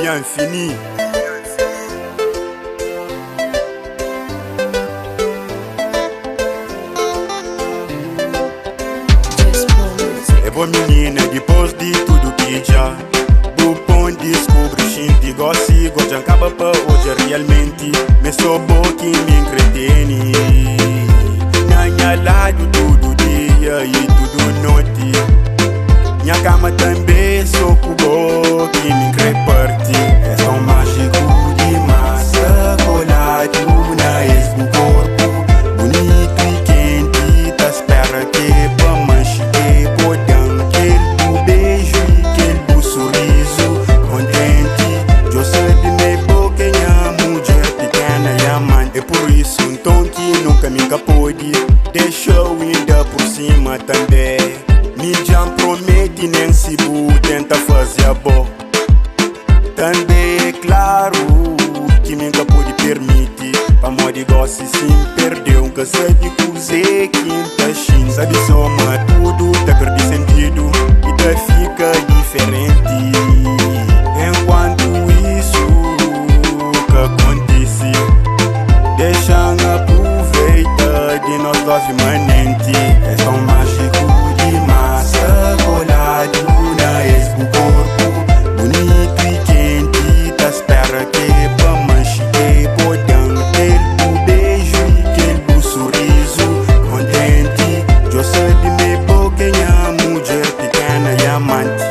Lumière infinie. É boa menina, depois de tudo que já do ponto descobre, gente gosta e gosta acaba pra hoje realmente. Me sou bom que me entretene. Na minha lado todo dia e tudo noite. Minha cama também sou cubo que me reparte. É só mágico de massa colado na ex do corpo. Bonito e quente, tá espera que pra manche que podam. Aquele beijo e aquele sorriso contente. Eu sei de minha boca minha mulher pequena e amante. É por isso então que nunca me pode deixa eu ainda por cima também. Me já promete nem se bu tenta fazer a boa. Também é claro que me pode permitir. Pra modo gosto sim perdeu um cansado de cozer quinta chin. Sabe soma tudo, tá perdi sentido e tá fica diferente. Enquanto isso que acontece, deixa aproveitar de nós dois imanente. É tão mágico de massa colado na ex do corpo. Bonito e quente, tá espera que pra manche que podam. Aquele beijo e aquele sorriso contente. Eu sei de minha boca minha mulher pequena e amante.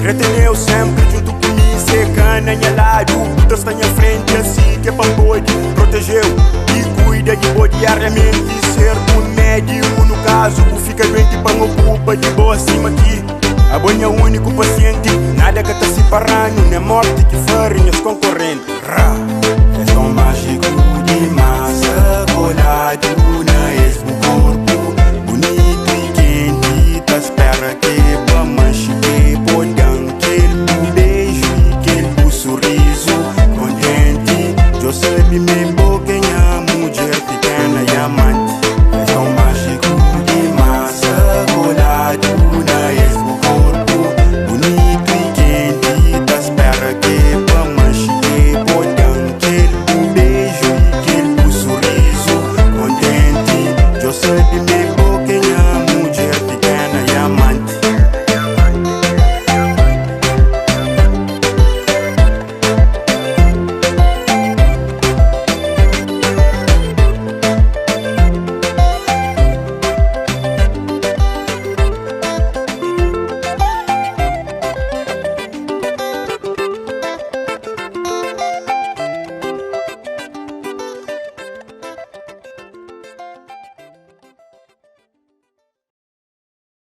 Reteneu sempre junto comigo, secando a minha lado. Deus está à frente assim que é pra pode. Protegeu e cuida de boa diariamente. Ser um médico no caso, fica doente para não culpa de boa acima aqui. A boa é o único paciente, nada que tá se parando. Nem morte que farem os concorrentes. É tão mágico de massa colado na ex do corpo. Bonito e quente, tá espera que pra manche que podam. Aquele beijo e aquele sorriso contente. Eu sei de mim.